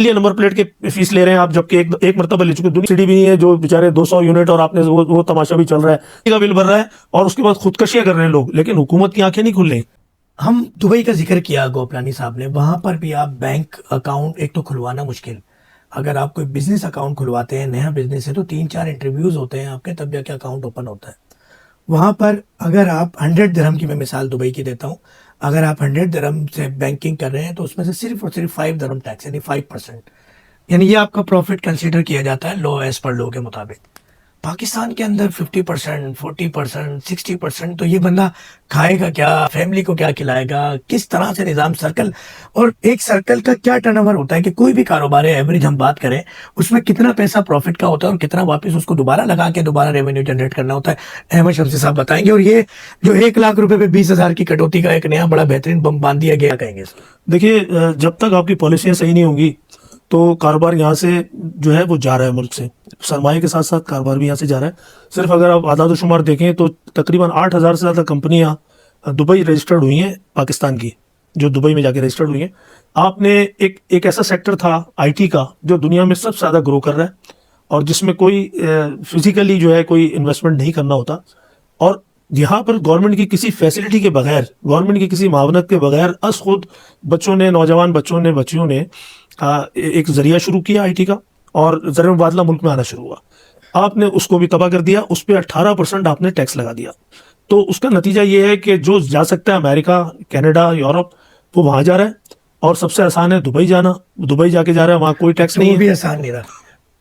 लिए number plate के fees ले रहे हैं आप, जबकि एक मरतबा ले चुके, दुनिया सीढ़ी भी नहीं है जो बेचारे 200 यूनिट और आपने वो तमाशा भी चल रहा है का बिल भर रहा है और उसके बाद खुदकशियां कर रहे हैं लोग, लेकिन हुकूमत की आंखें नहीं खुल रही। हम दुबई का जिक्र किया गोपलानी साहब ने, वहां पर भी आप बैंक अकाउंट एक तो खुलवाना मुश्किल, अगर आप कोई बिजनेस अकाउंट खुलवाते हैं, नया बिजनेस है, तो 3-4 इंटरव्यूज होते हैं आपके, तब जाके अकाउंट ओपन होता है। वहाँ पर अगर आप 100 दिरहम की, मैं मिसाल दुबई की देता हूँ, अगर आप 100 दिरहम से बैंकिंग कर रहे हैं तो उसमें से सिर्फ और सिर्फ 5 दिरहम टैक्स, यानी 5%, यानी ये आपका प्रॉफिट कंसीडर किया जाता है लो, एज पर लो के मुताबिक। पाकिस्तान के अंदर 50%, 40%, 60%, तो ये बंदा खाएगा क्या, फैमिली को क्या खिलाएगा, किस तरह से निज़ाम सर्कल, और एक सर्कल का क्या टर्नओवर होता है कि कोई भी कारोबार है, एवरेज हम बात करें, उसमें कितना पैसा प्रॉफिट का होता है और कितना वापस उसको दोबारा लगा के दोबारा रेवेन्यू जनरेट करना होता है। अहमद शमसी साहब बताएंगे। और ये जो 1 लाख रुपए पे 20,000 की कटौती का एक नया बड़ा बेहतरीन बम बांध दिया गया, कहेंगे? देखिए, जब तक आपकी पॉलिसियां सही नहीं होंगी तो कारोबार यहाँ से जो है वो जा रहा है, मुल्क से सरमाए के साथ साथ कारोबार भी यहाँ से जा रहा है। सिर्फ अगर आप आदाद शुमार देखें तो तकरीबन 8,000 से ज़्यादा कंपनियाँ दुबई रजिस्टर्ड हुई हैं पाकिस्तान की, जो दुबई में जाके रजिस्टर्ड हुई हैं। आपने एक ऐसा सेक्टर था आईटी का जो दुनिया में सबसे ज़्यादा ग्रो कर रहा है और जिसमें कोई फिजिकली जो है कोई इन्वेस्टमेंट नहीं करना होता, और यहाँ पर गवर्नमेंट की किसी फैसिलिटी के बगैर, गवर्नमेंट की किसी मावनत के बगैर अस खुद बच्चों ने, नौजवान बच्चियों ने एक जरिया शुरू किया आईटी का, और ज़र मुबादला मुल्क में आना शुरू हुआ। आपने उसको भी तबाह कर दिया, उस पर 18% आपने टैक्स लगा दिया। तो उसका नतीजा ये है कि जो जा सकता है अमेरिका, कनाडा, यूरोप, वो वहाँ जा रहा है, और सबसे आसान है दुबई जाना। दुबई जाके जा रहा है, वहाँ कोई टैक्स नहीं है। भी आसान नहीं रहा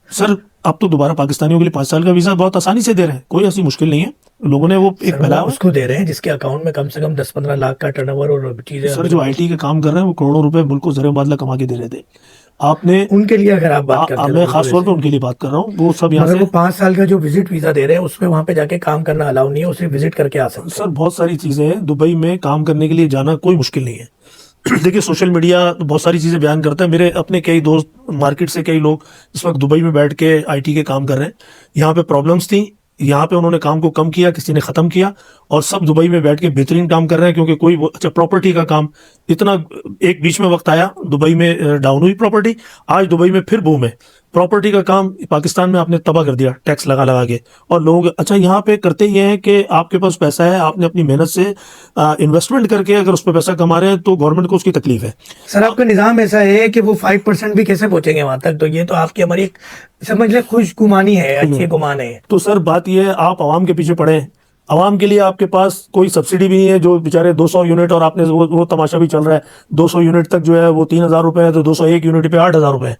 सर, अब तो दोबारा पाकिस्तानियों के लिए 5 साल का वीज़ा बहुत आसानी से दे रहे हैं, कोई ऐसी मुश्किल नहीं है। लोगों ने वो एक पहला उसको दे रहे हैं जिसके अकाउंट में कम से कम 10-15 लाख का टर्नओवर और चीजें। सर, जो आईटी के काम कर रहे हैं वो करोड़ों रुपए मुल्क को ज़र मुबादला कमा के दे रहे थे। आपने उनके लिए अगर आप बात करते हैं, मैं खास तौर पे उनके लिए बात कर रहा हूँ, वो सब यहाँ से 5 साल का जो विजिट वीजा दे रहे हैं उसमें वहां पे जाके काम करना अलाउ नहीं है, उसे विजिट करके आ सकते हैं। सर, बहुत सारी चीजें हैं, दुबई में काम करने के लिए जाना कोई मुश्किल नहीं है। देखिए, सोशल मीडिया बहुत सारी चीजें बयान करता है। मेरे अपने कई दोस्त, मार्केट से कई लोग इस वक्त दुबई में बैठ के आईटी के काम कर रहे हैं। यहाँ पे प्रॉब्लम्स थी, यहाँ पे उन्होंने काम को कम किया, किसी ने खत्म किया, और सब दुबई में बैठ के बेहतरीन काम कर रहे हैं। क्योंकि कोई अच्छा प्रॉपर्टी का काम इतना, एक बीच में वक्त आया दुबई में डाउन हुई प्रॉपर्टी, आज दुबई में फिर बूम है। प्रॉपर्टी का काम पाकिस्तान में आपने तबाह कर दिया टैक्स लगा लगा के, और लोग अच्छा यहाँ पे करते ये हैं कि आपके पास पैसा है, आपने अपनी मेहनत से इन्वेस्टमेंट करके अगर उस पर पैसा कमा रहे हैं तो गवर्नमेंट को उसकी तकलीफ है। सर, आपका निज़ाम ऐसा है कि वो 5% भी कैसे पहुंचेंगे वहां तक? तो ये तो आपकी हमारी एक समझ ले खुशगुमानी है, अच्छी गुमान है। तो सर, बात यह है, आप आवाम के पीछे पड़े हैं। आवाम के लिए आपके पास कोई सब्सिडी भी नहीं है, जो बेचारे 200 यूनिट, और आपने वो तमाशा भी चल रहा है, 200 यूनिट तक जो है वो 3,000 रुपए है, तो 201 यूनिट पे 8,000 रुपए है।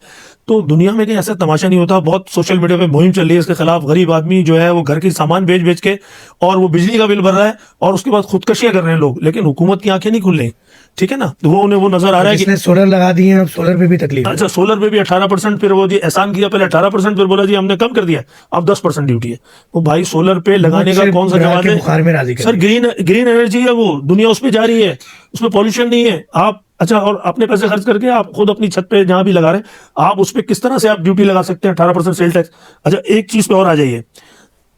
तो दुनिया में कहीं ऐसा तमाशा नहीं होता। बहुत सोशल मीडिया पे मुहिम चल रही है इसके खिलाफ। गरीब आदमी जो है वो घर की सामान बेच बेच के और वो बिजली का बिल भर रहा है, और उसके बाद खुदकशियां कर रहे हैं लोग, लेकिन हुकूमत की आंखें नहीं खुल रही। ठीक है ना, तो वो उन्हें वो नजर आ रहा है कि सोलर लगा दिए हैं, अब सोलर पे भी तकलीफ। अच्छा, सोलर पे भी 18%, फिर वो जी एहसान किया, पहले 18%, फिर बोला जी हमने कम कर दिया, अब 10% ड्यूटी है। वो भाई, सोलर पे लगाने का कौन सा जवाब है? सर, ग्रीन एनर्जी है, वो दुनिया उस पर जा रही है, उसमें पॉल्यूशन नहीं है। आप अच्छा, और अपने पैसे खर्च करके आप खुद अपनी छत पे जहां भी लगा रहे हैं, आप उस पर किस तरह से आप ड्यूटी लगा सकते हैं 18% सेल टैक्स? अच्छा, एक चीज पे और आ जाइए,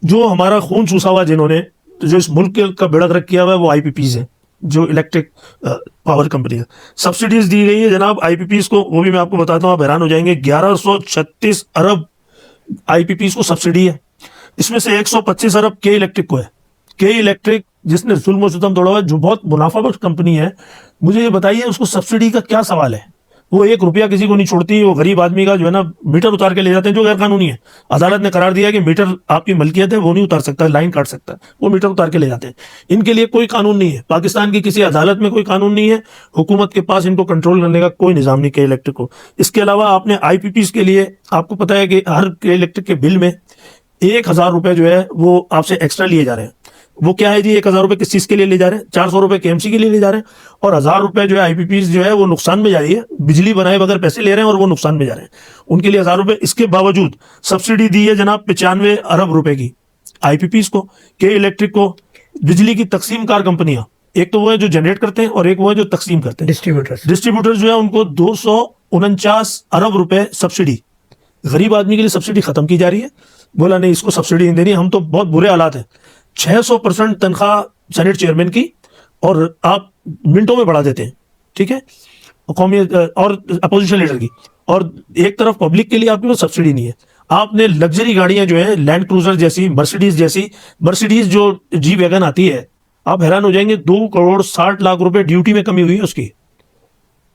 जो हमारा खून चूसा हुआ जिन्होंने, जो इस मुल्क का बेड़ा गर्क किया हुआ है, वो आईपीपीज है, जो इलेक्ट्रिक पावर कंपनी है। सब्सिडीज दी गई है जनाब आईपीपीज को, वो भी मैं आपको बताता हूँ, आप हैरान हो जाएंगे। 1136 अरब आईपीपीज को सब्सिडी है। इसमें से 125 अरब के इलेक्ट्रिक को है। के इलेक्ट्रिक, जिसने जुल्म और सितम तोड़ा हुआ है, जो बहुत मुनाफाबख्श कंपनी है, मुझे ये बताइए उसको सब्सिडी का क्या सवाल है? वो 1 रुपया किसी को नहीं छोड़ती। वो गरीब आदमी का जो है ना मीटर उतार के ले जाते हैं, जो गैर कानूनी है। अदालत ने करार दिया कि मीटर आपकी मलकियत है, वो नहीं उतार सकता, लाइन काट सकता है, वो मीटर उतार के ले जाते हैं। इनके लिए कोई कानून नहीं है, पाकिस्तान की किसी अदालत में कोई कानून नहीं है, हुकूमत के पास इनको कंट्रोल करने का कोई निजाम नहीं के इलेक्ट्रिक को। इसके अलावा आपने आईपीपीज के लिए, आपको पता है कि हर के इलेक्ट्रिक के बिल में 1,000 रुपए जो है वो आपसे एक्स्ट्रा लिए जा रहे हैं। वो क्या है जी, 1,000 रुपए किस चीज के लिए ले जा रहे हैं? 400 रुपए केएमसी के लिए ले जा रहे हैं, और 1,000 रुपए जो है आईपीपीज जो है वो नुकसान में जा रही है। बिजली बनाए बगैर पैसे ले रहे हैं और वो नुकसान में जा रहे हैं, उनके लिए 1,000 रुपए। इसके बावजूद सब्सिडी दी है जनाब 95 अरब रुपए की आईपीपीज को, के इलेक्ट्रिक को। बिजली की तकसीम कार कंपनियां, एक तो वो है जो जनरेट करते हैं और एक वो है जो तकसीम करते हैं, डिस्ट्रीब्यूटर्स जो है, उनको 249 अरब रुपए सब्सिडी। गरीब आदमी के लिए सब्सिडी खत्म की जा रही है। बोला नहीं, इसको सब्सिडी नहीं देनी, हम तो बहुत बुरे हालात हैं। 600% तनख्वाह सेनेट चेयरमैन की, और आप मिनटों में बढ़ा देते हैं। ठीक है, कौमी और अपोजिशन लीडर की, और एक तरफ पब्लिक के लिए आपके पास सब्सिडी नहीं है। आपने लग्जरी गाड़ियां जो है लैंड क्रूजर जैसी, मर्सिडीज जो जी वैगन आती है, आप हैरान हो जाएंगे, 2,60,00,000 ड्यूटी में कमी हुई है उसकी।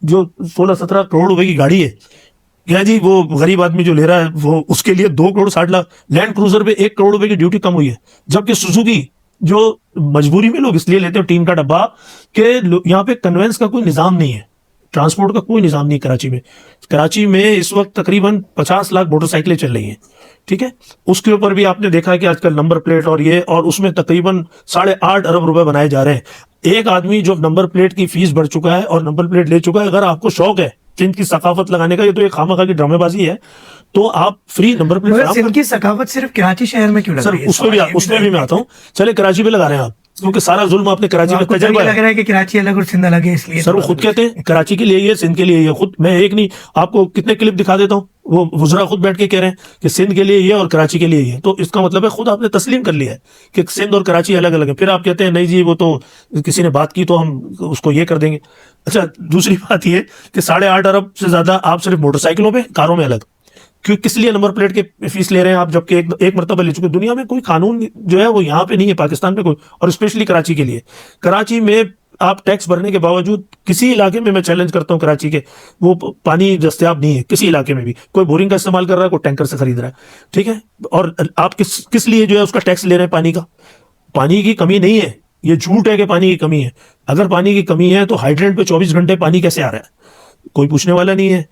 जो 16-17 करोड़ रुपए की गाड़ी है, क्या जी वो गरीब आदमी जो ले रहा है वो उसके लिए 2,60,00,000, लैंड क्रूजर पे 1 करोड़ रुपए की ड्यूटी कम हुई है। जबकि सुजुकी जो मजबूरी में लोग इसलिए लेते हैं टीन का डब्बा कि यहाँ पे कन्वेंस का कोई निजाम नहीं है, ट्रांसपोर्ट का कोई निजाम नहीं कराची में। कराची में इस वक्त तकरीबन 50 लाख मोटरसाइकिलें चल रही हैं, ठीक है। उसके ऊपर भी आपने देखा है कि आजकल नंबर प्लेट और उसमें तकरीबन 8.5 अरब रुपए बनाए जा रहे हैं। एक आदमी जो नंबर प्लेट की फीस भर चुका है और नंबर प्लेट ले चुका है, अगर आपको शौक है सिंध की सकाफत लगाने का, ये तो एक खामखा की ड्रामेबाजी है, तो आप फ्री नंबर प्लेट। सिंध की सकाफत सिर्फ कराची शहर में क्यों लग रही है? उसमें भी मैं आता हूँ। चले कराची पे लगा रहे हैं आप, क्योंकि सारा जुल्म आपने कराची में तजर्बा लग रहा है कि कराची अलग और सिंध अलग है, इसलिए सर वो खुद कहते हैं कराची के लिए ये, सिंध के लिए ये। खुद मैं एक नहीं, आपको कितने क्लिप दिखा देता हूँ, वो वुज़रा खुद बैठ के कह रहे हैं कि सिंध के लिए ये और कराची के लिए ये। तो इसका मतलब है खुद आपने तस्लीम कर लिया है कि सिंध और कराची अलग अलग है। फिर आप कहते हैं नहीं जी वो तो किसी ने बात की तो हम उसको ये कर देंगे। अच्छा, दूसरी बात ये कि 8.5 अरब से ज्यादा आप सिर्फ मोटरसाइकिलों पे, कारों में अलग, क्यों किस लिए नंबर प्लेट के फीस ले रहे हैं आप, जबकि एक मरतबा ले चुके। दुनिया में कोई कानून जो है वो यहाँ पे नहीं है, पाकिस्तान में कोई, और स्पेशली कराची के लिए। कराची में आप टैक्स भरने के बावजूद किसी इलाके में, मैं चैलेंज करता हूँ कराची के, वो पानी दस्तयाब नहीं है किसी इलाके में भी। कोई बोरिंग का इस्तेमाल कर रहा है, कोई टैंकर से खरीद रहा है, ठीक है। और आप किस लिए जो है उसका टैक्स ले रहे हैं पानी का? पानी की कमी नहीं है, ये झूठ है कि पानी की कमी है। अगर पानी की कमी है तो हाइड्रेंट पे 24 घंटे पानी कैसे आ रहा है? कोई पूछने वाला नहीं है।